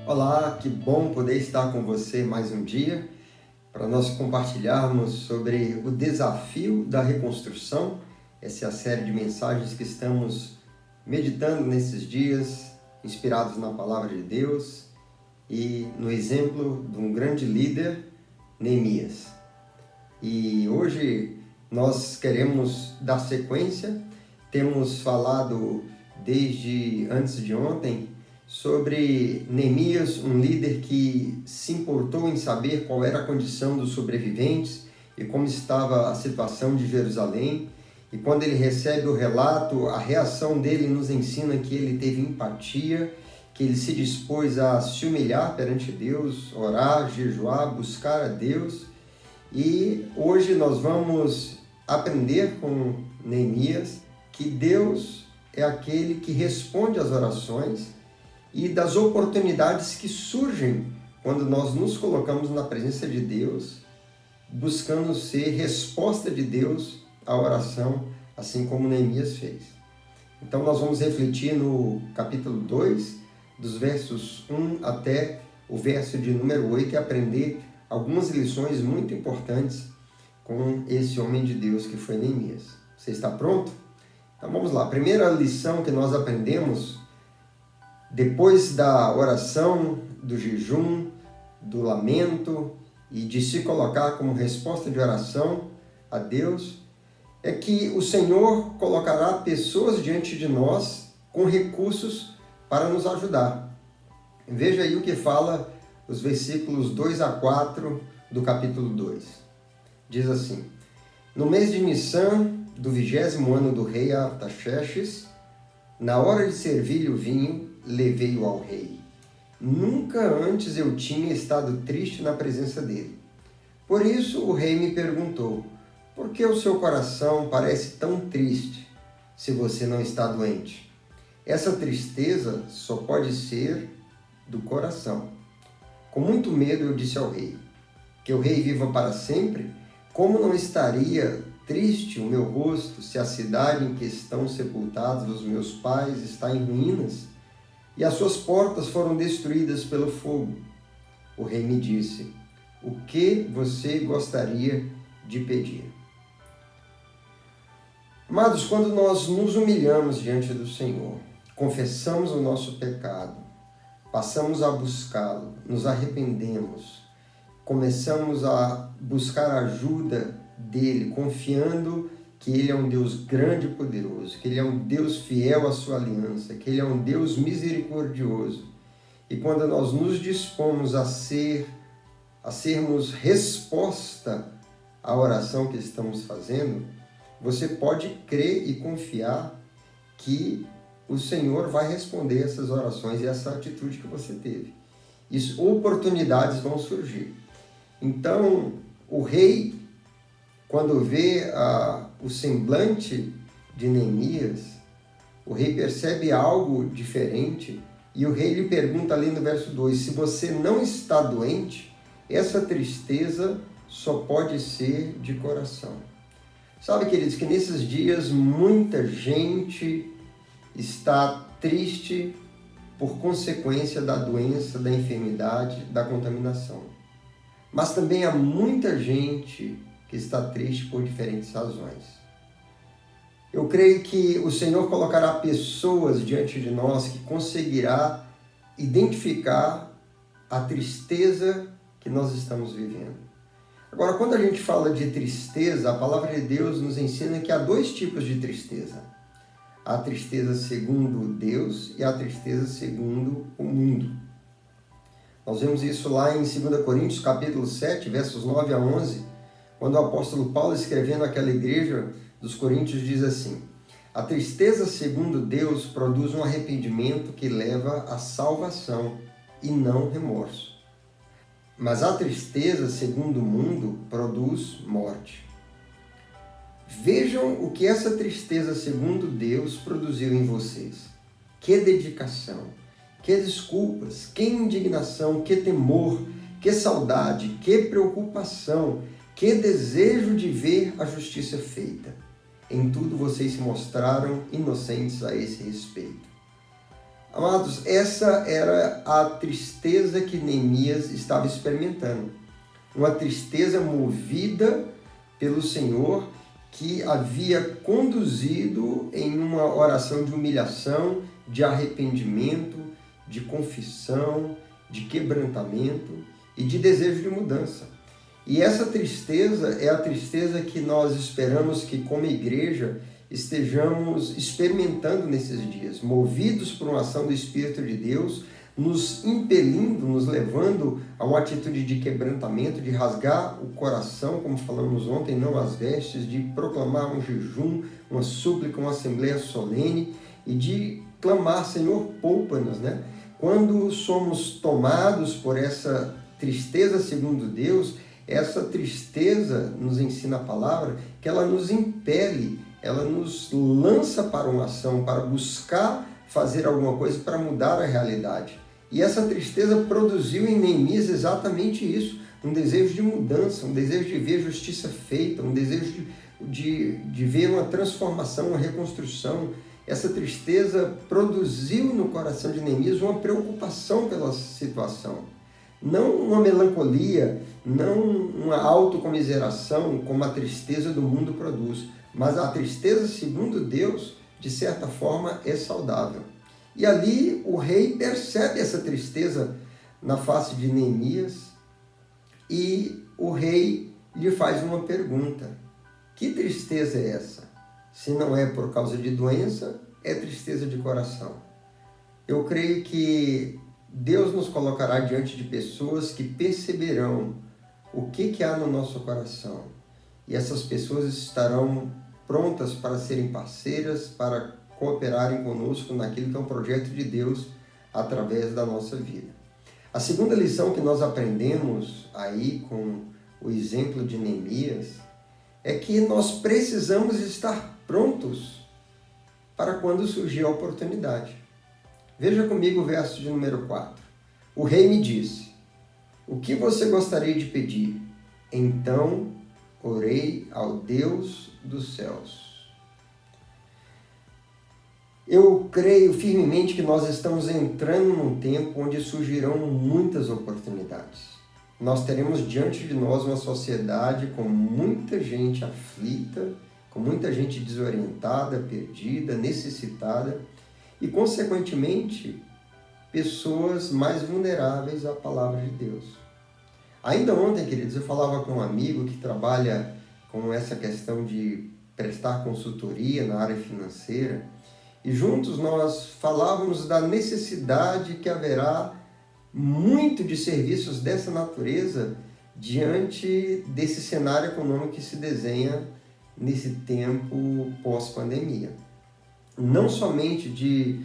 Olá, que bom poder estar com você mais um dia para nós compartilharmos sobre o desafio da reconstrução. Essa é a série de mensagens que estamos meditando nesses dias, inspirados na Palavra de Deus e no exemplo de um grande líder, Neemias. E hoje nós queremos dar sequência. Temos falado desde antes de ontem sobre Neemias, um líder que se importou em saber qual era a condição dos sobreviventes e como estava a situação de Jerusalém. E quando ele recebe o relato, a reação dele nos ensina que ele teve empatia, que ele se dispôs a se humilhar perante Deus, orar, jejuar, buscar a Deus. E hoje nós vamos aprender com Neemias que Deus é aquele que responde às orações e das oportunidades que surgem quando nós nos colocamos na presença de Deus, buscando ser resposta de Deus à oração, assim como Neemias fez. Então nós vamos refletir no capítulo 2, dos versos 1 até o verso de número 8 e aprender algumas lições muito importantes com esse homem de Deus que foi Neemias. Você está pronto? Então vamos lá. A primeira lição que nós aprendemos depois da oração, do jejum, do lamento e de se colocar como resposta de oração a Deus, é que o Senhor colocará pessoas diante de nós com recursos para nos ajudar. Veja aí o que fala os versículos 2 a 4 do capítulo 2. Diz assim: No mês de Nissan, do 20º ano do rei Artaxerxes, na hora de servir-lhe o vinho, levei-o ao rei. Nunca antes eu tinha estado triste na presença dele. Por isso o rei me perguntou: por que o seu coração parece tão triste se você não está doente? Essa tristeza só pode ser do coração. Com muito medo eu disse ao rei: que o rei viva para sempre? Como não estaria triste o meu rosto se a cidade em que estão sepultados os meus pais está em ruínas e as suas portas foram destruídas pelo fogo? O rei me disse: o que você gostaria de pedir? Amados, quando nós nos humilhamos diante do Senhor, confessamos o nosso pecado, passamos a buscá-lo, nos arrependemos, começamos a buscar a ajuda dele, confiando que ele é um Deus grande e poderoso, que ele é um Deus fiel à sua aliança, que ele é um Deus misericordioso. E quando nós nos dispomos a sermos resposta à oração que estamos fazendo, você pode crer e confiar que o Senhor vai responder essas orações e essa atitude que você teve. Oportunidades vão surgir. Então, o rei, quando vê o semblante de Neemias, o rei percebe algo diferente e o rei lhe pergunta ali no verso 2, se você não está doente, essa tristeza só pode ser de coração. Sabe, queridos, que nesses dias muita gente está triste por consequência da doença, da enfermidade, da contaminação. Mas também há muita gente que está triste por diferentes razões. Eu creio que o Senhor colocará pessoas diante de nós que conseguirá identificar a tristeza que nós estamos vivendo. Agora, quando a gente fala de tristeza, a palavra de Deus nos ensina que há dois tipos de tristeza. A tristeza segundo Deus e a tristeza segundo o mundo. Nós vemos isso lá em 2 Coríntios, capítulo 7, versos 9 a 11, quando o apóstolo Paulo, escrevendo àquela igreja dos Coríntios, diz assim: a tristeza segundo Deus produz um arrependimento que leva à salvação e não remorso. Mas a tristeza segundo o mundo produz morte. Vejam o que essa tristeza segundo Deus produziu em vocês. Que dedicação, que desculpas, que indignação, que temor, que saudade, que preocupação, que desejo de ver a justiça feita. Em tudo vocês se mostraram inocentes a esse respeito. Amados, essa era a tristeza que Neemias estava experimentando. Uma tristeza movida pelo Senhor, que havia conduzido em uma oração de humilhação, de arrependimento, de confissão, de quebrantamento e de desejo de mudança. E essa tristeza é a tristeza que nós esperamos que, como igreja, estejamos experimentando nesses dias, movidos por uma ação do Espírito de Deus, nos impelindo, nos levando a uma atitude de quebrantamento, de rasgar o coração, como falamos ontem, não as vestes, de proclamar um jejum, uma súplica, uma assembleia solene e de clamar, Senhor, poupa-nos, né? Quando somos tomados por essa tristeza segundo Deus, essa tristeza, nos ensina a palavra, que ela nos impele, ela nos lança para uma ação, para buscar fazer alguma coisa para mudar a realidade. E essa tristeza produziu em Neemias exatamente isso, um desejo de mudança, um desejo de ver justiça feita, um desejo de ver uma transformação, uma reconstrução. Essa tristeza produziu no coração de Neemias uma preocupação pela situação. Não uma melancolia, não uma autocomiseração como a tristeza do mundo produz, mas a tristeza, segundo Deus, de certa forma, é saudável. E ali o rei percebe essa tristeza na face de Neemias e o rei lhe faz uma pergunta. Que tristeza é essa? Se não é por causa de doença, é tristeza de coração. Eu creio que Deus nos colocará diante de pessoas que perceberão o que há no nosso coração. E essas pessoas estarão prontas para serem parceiras, para cooperarem conosco naquilo que é um projeto de Deus através da nossa vida. A segunda lição que nós aprendemos aí com o exemplo de Neemias é que nós precisamos estar prontos para quando surgir a oportunidade. Veja comigo o verso de número 4. O rei me disse: o que você gostaria de pedir? Então orei ao Deus dos céus. Eu creio firmemente que nós estamos entrando num tempo onde surgirão muitas oportunidades. Nós teremos diante de nós uma sociedade com muita gente aflita, com muita gente desorientada, perdida, necessitada e, consequentemente, pessoas mais vulneráveis à palavra de Deus. Ainda ontem, queridos, eu falava com um amigo que trabalha com essa questão de prestar consultoria na área financeira e juntos nós falávamos da necessidade que haverá muito de serviços dessa natureza diante desse cenário econômico que se desenha nesse tempo pós-pandemia. Não somente de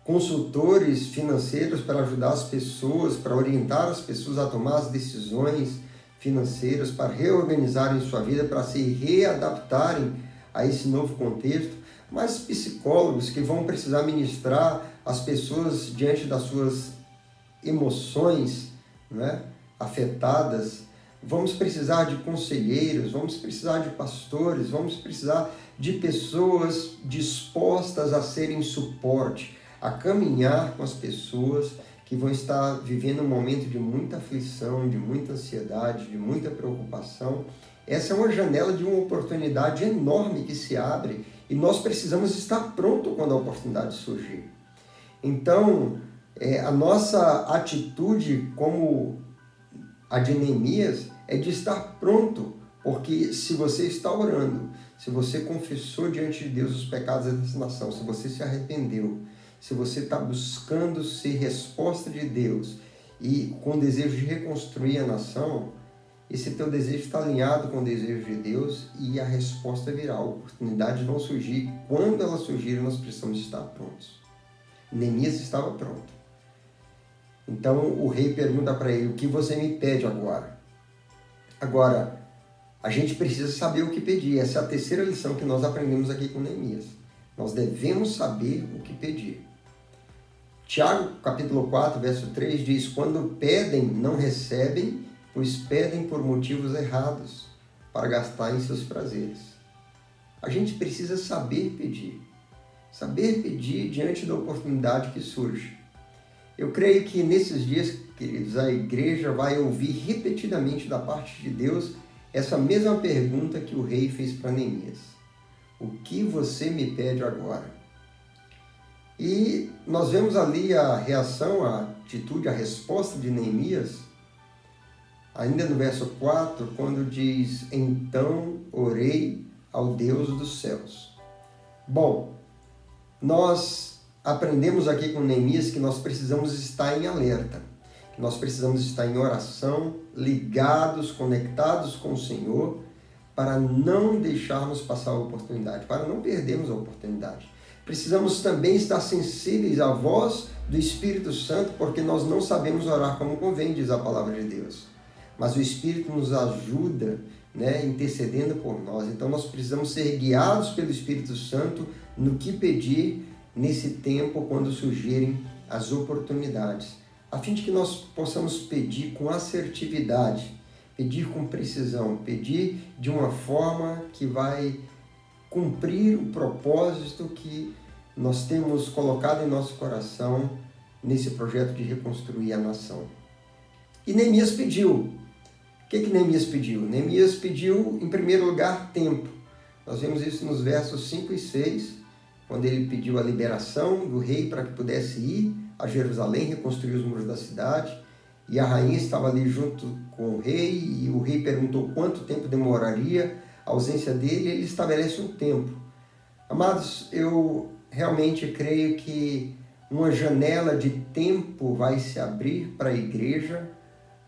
consultores financeiros para ajudar as pessoas, para orientar as pessoas a tomar as decisões financeiras, para reorganizarem sua vida, para se readaptarem a esse novo contexto, mas psicólogos que vão precisar ministrar as pessoas diante das suas emoções, né, afetadas. Vamos precisar de conselheiros, vamos precisar de pastores, vamos precisar de pessoas dispostas a serem suporte, a caminhar com as pessoas que vão estar vivendo um momento de muita aflição, de muita ansiedade, de muita preocupação. Essa é uma janela de uma oportunidade enorme que se abre e nós precisamos estar pronto quando a oportunidade surgir. Então, a nossa atitude como a de Neemias é de estar pronto, porque se você está orando, se você confessou diante de Deus os pecados dessa nação, se você se arrependeu, se você está buscando ser resposta de Deus e com o desejo de reconstruir a nação, esse teu desejo está alinhado com o desejo de Deus e a resposta virá. Oportunidades vão surgir. Quando elas surgirem, nós precisamos estar prontos. Neemias estava pronto. Então o rei pergunta para ele: o que você me pede agora? Agora, a gente precisa saber o que pedir. Essa é a terceira lição que nós aprendemos aqui com Neemias. Nós devemos saber o que pedir. Tiago, capítulo 4, verso 3 diz: quando pedem, não recebem, pois pedem por motivos errados, para gastar em seus prazeres. A gente precisa saber pedir. Saber pedir diante da oportunidade que surge. Eu creio que nesses dias, queridos, a igreja vai ouvir repetidamente da parte de Deus essa mesma pergunta que o rei fez para Neemias. O que você me pede agora? E nós vemos ali a reação, a atitude, a resposta de Neemias, ainda no verso 4, quando diz: então orei ao Deus dos céus. Bom, nós aprendemos aqui com Neemias que nós precisamos estar em alerta, que nós precisamos estar em oração, ligados, conectados com o Senhor, para não deixarmos passar a oportunidade, para não perdermos a oportunidade. Precisamos também estar sensíveis à voz do Espírito Santo, porque nós não sabemos orar como convém, diz a palavra de Deus. Mas o Espírito nos ajuda, intercedendo por nós. Então nós precisamos ser guiados pelo Espírito Santo no que pedir nesse tempo, quando surgirem as oportunidades, a fim de que nós possamos pedir com assertividade, pedir com precisão, pedir de uma forma que vai cumprir o propósito que nós temos colocado em nosso coração nesse projeto de reconstruir a nação. E Neemias pediu. O que Neemias pediu? Neemias pediu, em primeiro lugar, tempo. Nós vemos isso nos versos 5 e 6, quando ele pediu a liberação do rei para que pudesse ir a Jerusalém, reconstruir os muros da cidade, e a rainha estava ali junto com o rei, e o rei perguntou quanto tempo demoraria a ausência dele, e ele estabelece um tempo. Amados, eu realmente creio que uma janela de tempo vai se abrir para a igreja,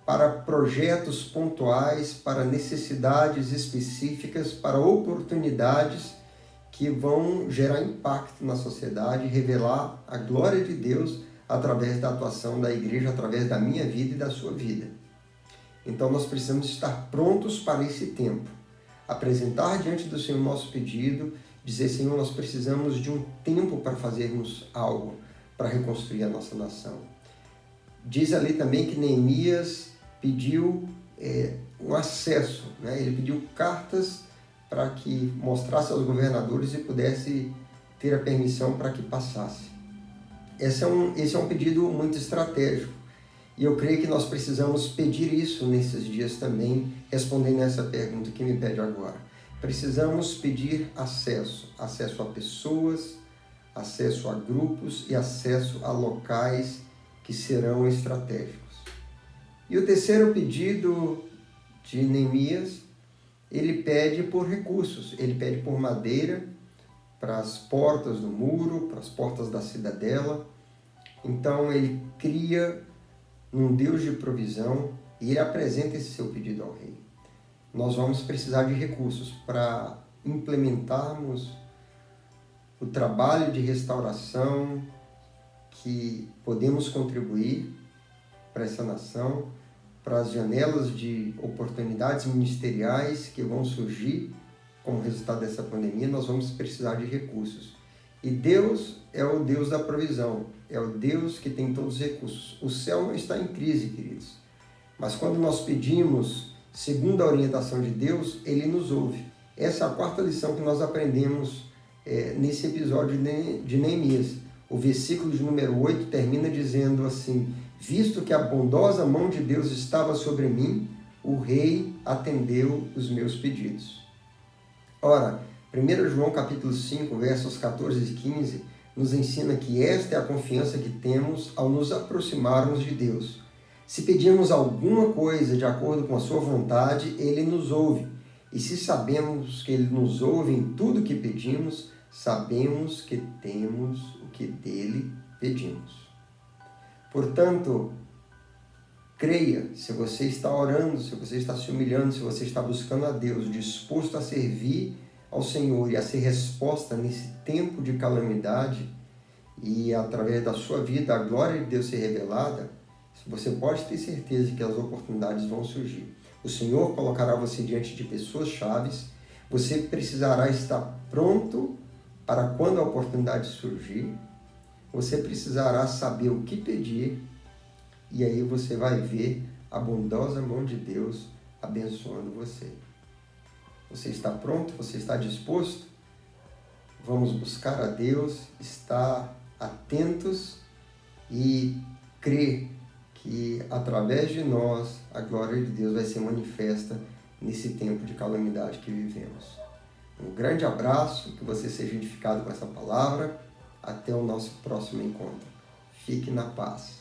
para projetos pontuais, para necessidades específicas, para oportunidades que vão gerar impacto na sociedade, revelar a glória de Deus através da atuação da igreja, através da minha vida e da sua vida. Então nós precisamos estar prontos para esse tempo, apresentar diante do Senhor nosso pedido, dizer: Senhor, nós precisamos de um tempo para fazermos algo, para reconstruir a nossa nação. Diz ali também que Neemias pediu um acesso, ele pediu cartas para que mostrasse aos governadores e pudesse ter a permissão para que passasse. Esse é um pedido muito estratégico, e eu creio que nós precisamos pedir isso nesses dias também, respondendo a essa pergunta que me pede agora. Precisamos pedir acesso a pessoas, acesso a grupos e acesso a locais que serão estratégicos. E o terceiro pedido de Neemias, ele pede por recursos, ele pede por madeira para as portas do muro, para as portas da cidadela. Então ele cria um Deus de provisão e ele apresenta esse seu pedido ao rei. Nós vamos precisar de recursos para implementarmos o trabalho de restauração que podemos contribuir para essa nação, para as janelas de oportunidades ministeriais que vão surgir como resultado dessa pandemia. Nós vamos precisar de recursos. E Deus é o Deus da provisão, é o Deus que tem todos os recursos. O céu não está em crise, queridos, mas quando nós pedimos segundo a orientação de Deus, Ele nos ouve. Essa é a quarta lição que nós aprendemos nesse episódio de Neemias. O versículo de número 8 termina dizendo assim: visto que a bondosa mão de Deus estava sobre mim, o rei atendeu os meus pedidos. Ora, 1 João capítulo 5, versos 14 e 15, nos ensina que esta é a confiança que temos ao nos aproximarmos de Deus. Se pedirmos alguma coisa de acordo com a sua vontade, Ele nos ouve. E se sabemos que Ele nos ouve em tudo que pedimos, sabemos que temos o que dele pedimos. Portanto, creia, se você está orando, se você está se humilhando, se você está buscando a Deus, disposto a servir ao Senhor e a ser resposta nesse tempo de calamidade, e através da sua vida a glória de Deus ser revelada, você pode ter certeza que as oportunidades vão surgir. O Senhor colocará você diante de pessoas chaves, você precisará estar pronto para quando a oportunidade surgir, você precisará saber o que pedir, e aí você vai ver a bondosa mão de Deus abençoando você. Você está pronto? Você está disposto? vamos buscar a Deus, estar atentos e crer que através de nós a glória de Deus vai ser manifesta nesse tempo de calamidade que vivemos. Um grande abraço, que você seja edificado com essa palavra. Até o nosso próximo encontro. Fique na paz.